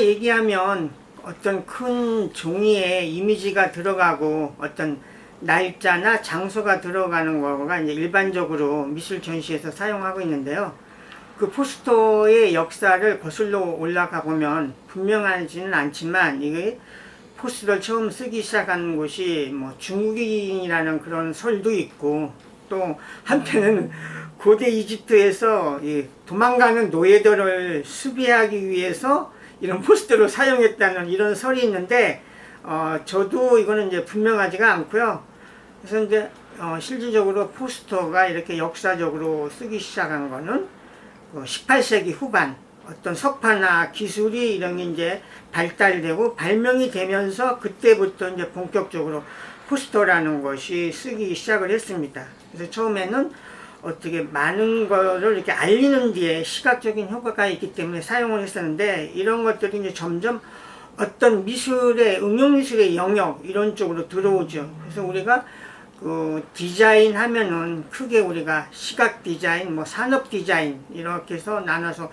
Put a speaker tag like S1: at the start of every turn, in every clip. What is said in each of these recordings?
S1: 얘기하면 어떤 큰 종이에 이미지가 들어가고 어떤 날짜나 장소가 들어가는 거가 이제 일반적으로 미술 전시에서 사용하고 있는데요. 그 포스터의 역사를 거슬러 올라가 보면 분명하지는 않지만 이게 포스터를 처음 쓰기 시작한 곳이 뭐 중국인이라는 그런 설도 있고, 또 한편은 고대 이집트에서 이 도망가는 노예들을 수비하기 위해서 이런 포스터를 사용했다는 이런 설이 있는데, 저도 이거는 이제 분명하지가 않고요. 그래서 이제 실질적으로 포스터가 이렇게 역사적으로 쓰기 시작한 거는 18세기 후반 어떤 석파나 기술이 이런 게 이제 발달되고 발명이 되면서 그때부터 이제 본격적으로 포스터라는 것이 쓰기 시작을 했습니다. 그래서 처음에는 어떻게 많은 거를 이렇게 알리는 뒤에 시각적인 효과가 있기 때문에 사용을 했었는데, 이런 것들이 이제 점점 어떤 미술의 응용 미술의 영역 이런 쪽으로 들어오죠. 그래서 우리가 그 디자인 하면은 크게 우리가 시각 디자인, 뭐 산업 디자인 이렇게 해서 나눠서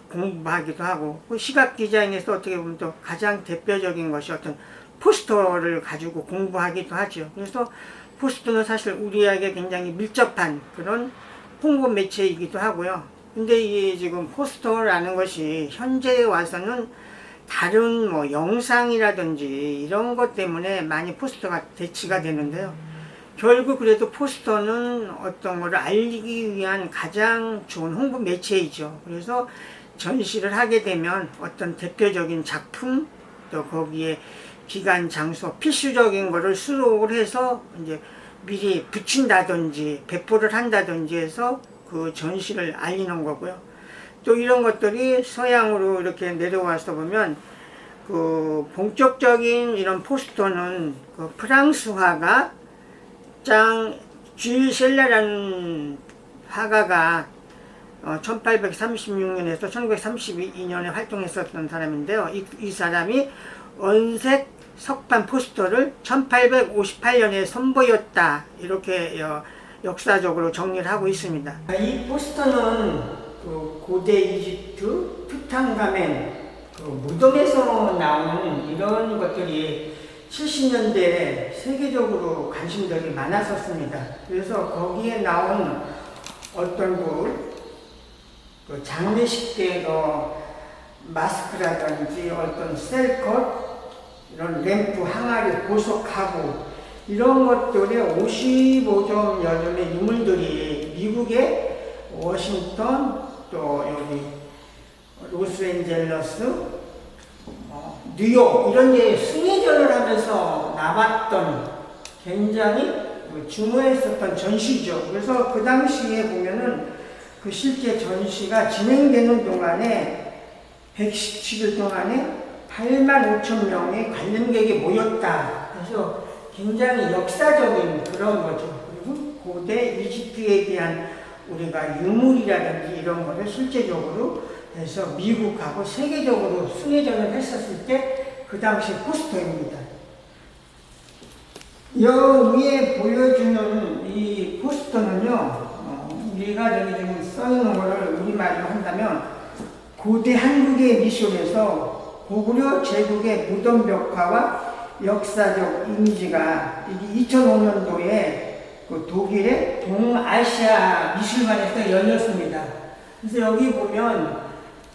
S1: 공부하기도 하고, 그 시각 디자인에서 어떻게 보면 또 가장 대표적인 것이 어떤 포스터를 가지고 공부하기도 하죠. 그래서 포스터는 사실 우리에게 굉장히 밀접한 그런 홍보 매체이기도 하고요. 근데 이게 지금 포스터라는 것이 현재에 와서는 다른 뭐 영상이라든지 이런 것 때문에 많이 포스터가 대치가 되는데요. 결국 그래도 포스터는 어떤 거를 알리기 위한 가장 좋은 홍보 매체이죠. 그래서 전시를 하게 되면 어떤 대표적인 작품, 또 거기에 기간, 장소, 필수적인 거를 수록을 해서 이제 미리 붙인다든지 배포를 한다든지 해서 그 전시를 알리는 거고요. 또 이런 것들이 서양으로 이렇게 내려와서 보면 그 본격적인 이런 포스터는 그 프랑스 화가 줄 셀레라는 화가가 1836년에서 1932년에 활동했었던 사람인데요. 이 사람이 원색 석판 포스터를 1858년에 선보였다, 이렇게 역사적으로 정리를 하고 있습니다. 이 포스터는 그 고대 이집트 투탕카멘 그 무덤에서 나오는 이런 것들이 70년대에 세계적으로 관심들이 많았었습니다. 그래서 거기에 나온 어떤 그 장례식 때 마스크라든지 어떤 셀컷, 이런 램프, 항아리, 보석하고 이런 것들의 55점 여전의 유물들이 미국의 워싱턴, 또 여기 로스앤젤레스, 뉴욕 이런 데 순회전을 하면서 나왔던 굉장히 중요했었던 전시죠. 그래서 그 당시에 보면은 그 실제 전시가 진행되는 동안에 117일 동안에 8만 5천 명의 관람객이 모였다. 그래서 굉장히 역사적인 그런 거죠. 그리고 고대 이집트에 대한 우리가 유물이라든지 이런 거를 실제적으로 해서 미국하고 세계적으로 순회전을 했었을 때 그 당시 포스터입니다. 여 위에 보여주는 이 포스터는요, 우리가 여기 지금 써있는 거를 우리말로 한다면 고대 한국의 미술에서 고구려 제국의 무덤 벽화와 역사적 이미지가 2005년도에 그 독일의 동아시아 미술관에서 열렸습니다. 그래서 여기 보면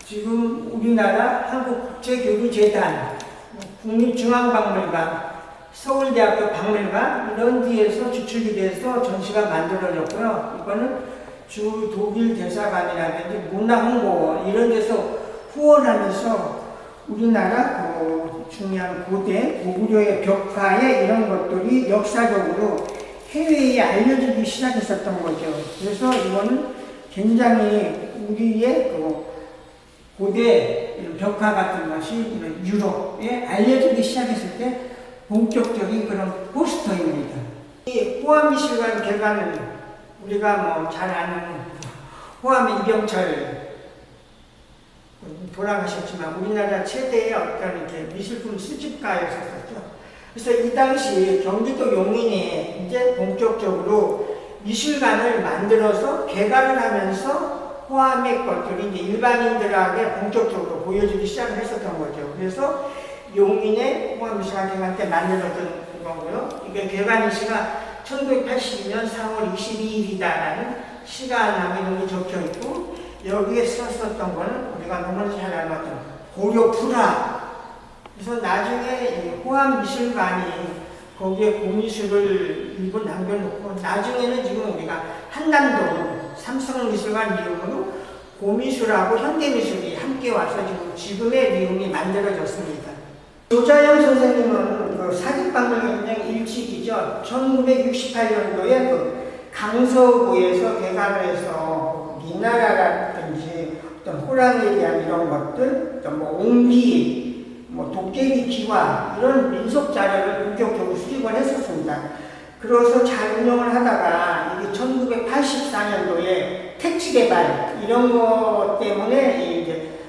S1: 지금 우리나라 한국국제교류재단, 국립중앙박물관, 서울대학교 박물관 이런 데에서 주축이 돼서 전시가 만들어졌고요. 이거는 주 독일 대사관이라든지 문화홍보원 이런 데서 후원하면서 우리나라 중요한 고대 고구려의 벽화에 이런 것들이 역사적으로 해외에 알려지기 시작했었던 거죠. 그래서 이거는 굉장히 우리의 고대 벽화 같은 것이 유럽에 알려지기 시작했을 때 본격적인 그런 포스터입니다. 이 호암미술관 개관은 우리가 뭐 잘 아는 호암 이병철 돌아가셨지만 우리나라 최대의 어떤 이렇게 미술품 수집가였었죠. 그래서 이 당시 경기도 용인에 이제 본격적으로 미술관을 만들어서 개관을 하면서 호암의 것들이 이제 일반인들에게 본격적으로 보여주기 시작을 했었던 거죠. 그래서 용인의 호암미술관 개관 때 만들어진 거고요. 이게 개관 시가 1982년 4월 22일이다라는 시간하고 이런 게 적혀 있고, 여기에 썼었던 거는 우리가 너무 잘 알았던 고려 불화. 그래서 나중에 호암미술관이 거기에 고미술을 일부 남겨놓고, 나중에는 지금 우리가 한남동 삼성미술관 이름으로 고미술하고 현대미술이 함께 와서 지금의 이름이 만들어졌습니다. 조자영 선생님은 그 사직박물관 일찍이죠. 1968년도에 그 강서구에서 개관을 해서 미나라라든지 어떤 호랑이에 대한 이런 것들, 또 뭐 옹기, 뭐 도깨비 기화 이런 민속 자료를 본격적으로 수집을 했었습니다. 그래서 잘 운영을 하다가 이게 1984년도에 택지 개발 이런 것 때문에 이제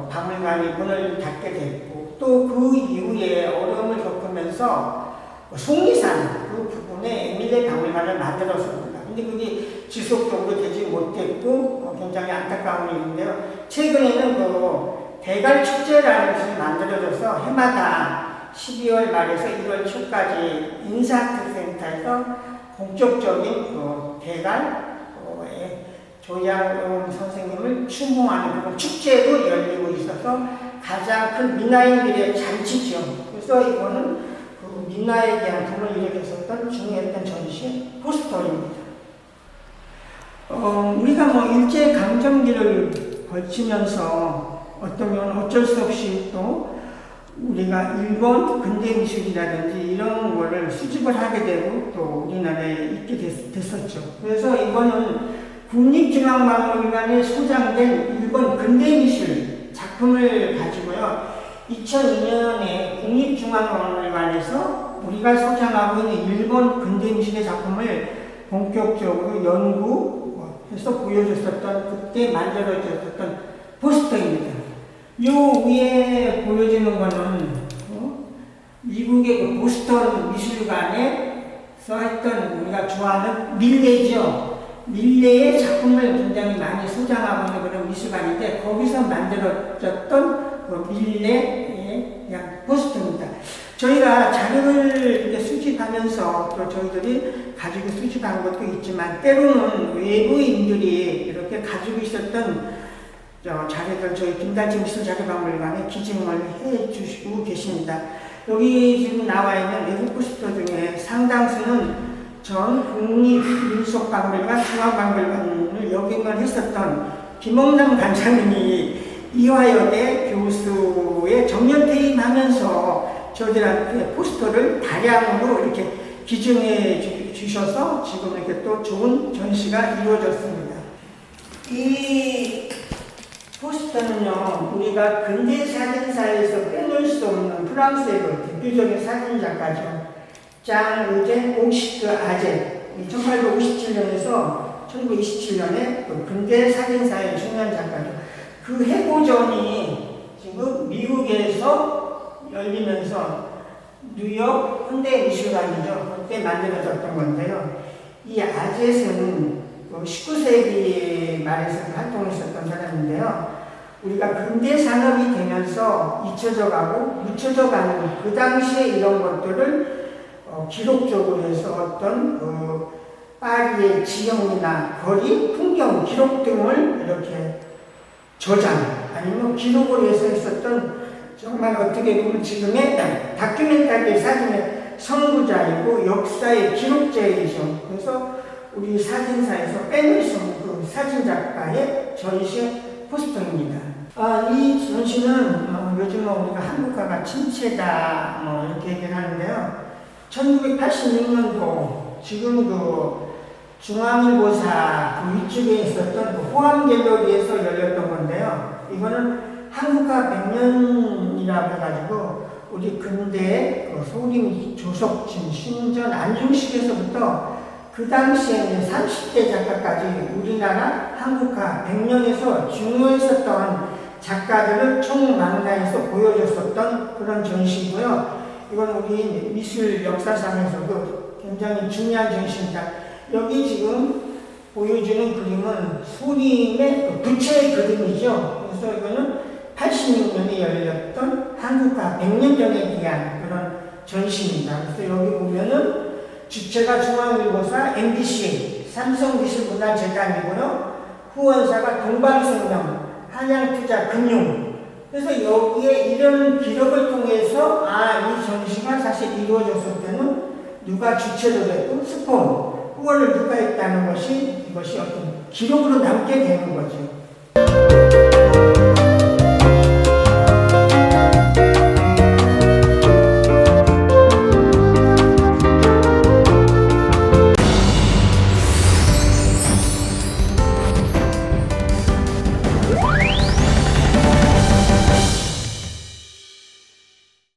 S1: 박물관이 문을 닫게 됐고, 또 그 이후에 어려움을 겪으면서 속리산 그 부분에 에밀레 박물관을 만들었습니다. 근데 그게 지속적으로 되지 못했고 굉장히 안타까운 일인데요. 최근에는 그 대갈 축제라는 것이 만들어져서 해마다 12월 말에서 1월 초까지 인사아트센터에서 본격적인 그 대갈 조양용 선생님을 추모하는 그런 축제도 열리고 있어서 가장 큰 민화인들의 잔치죠. 그래서 이거는 그 민화에 대한 꿈을 일으켰었던 중요했던 전시 포스터입니다. 우리가 뭐 일제 강점기를 거치면서 어쩔 수 없이 또 우리가 일본 근대미술이라든지 이런 거를 수집을 하게 되고 또 우리나라에 있게 됐었죠. 그래서 이거는 국립중앙박물관에 소장된 일본 근대미술 작품을 가지고요. 2002년에 국립중앙박물관에서 우리가 소장하고 있는 일본 근대미술의 작품을 본격적으로 연구해서 보여줬었던, 그때 만들어졌었던 포스터입니다. 요 위에 보여지는 거는 미국의 그 보스턴 미술관에서 했던 우리가 좋아하는 밀레죠. 밀레의 작품을 굉장히 많이 소장하고 있는 그런 미술관인데, 거기서 만들어졌던 그 밀레의 그냥 포스터입니다. 저희가 자료를 수집하면서 또 저희들이 가지고 수집한 것도 있지만, 때로는 외부인들이 이렇게 가지고 있었던 자료들 저희 김달진 미술자료박물관에 기증을 해 주시고 계십니다. 여기 지금 나와 있는 외국 포스터 중에 상당수는 전 국립민속박물관, 중앙박물관을 역임을 했었던 김홍남 관장님이 이화여대 교수의 정년퇴임하면서 저희들한테 포스터를 다량으로 이렇게 기증해 주셔서 지금 이렇게 또 좋은 전시가 이루어졌습니다. 이 포스터는요, 우리가 근대 사진사에서 빼놓을 수 없는 프랑스의 대표적인 사진작가죠. 장 의젠 옥시트 아제, 1857년에서 1927년에 근대 사진사의 중요한 작가죠. 그 해고전이 지금 미국에서 열리면서 뉴욕 현대미술관이죠. 그때 만들어졌던 건데요. 이 아제스는 19세기 말에서 활동했었던 사람인데요. 우리가 근대 산업이 되면서 잊혀져 가고 묻혀져 가는 그 당시에 이런 것들을 기록적으로 해서 어떤 파리의 지형이나 거리, 풍경, 기록 등을 이렇게 저장 아니면 기록을 해서 했었던, 정말 어떻게 보면 지금의 다큐멘터리 사진의 선구자이고 역사의 기록자이죠. 그래서 우리 사진사에서 빼놓을 수 없는 그 사진작가의 전시 포스터입니다. 이 전시는 요즘 우리가 한국화가 침체다 이렇게 얘기를 하는데요. 1986년도 지금 그 중앙일보사 그 위쪽에 있었던 그 호암갤러리에서 열렸던 건데요. 이거는 한국화 100년이라고 해가지고 우리 근대 그 소림, 조석진, 신전, 안중식에서부터 그 당시에는 30대 작가까지 우리나라 한국화 100년에서 중요했었던 작가들을 총망라해서 보여줬었던 그런 전시고요. 이건 우리 미술 역사상에서도 굉장히 중요한 전시입니다. 여기 지금 보여주는 그림은 소림의 그 부처의 그림이죠. 그래서 이거는 86년에 열렸던 한국화 100년 전에 대한 그런 전시입니다. 그래서 여기 보면은 주체가 중앙일보사 MBC 삼성미술문화재단이고요. 후원사가 동방생명, 한양투자금융. 그래서 여기에 이런 기록을 통해서 이 전시가 사실 이루어졌을 때는 누가 주체로 됐고 스폰, 후원을 누가 했다는 것이 이것이 어떤 기록으로 남게 되는 거죠.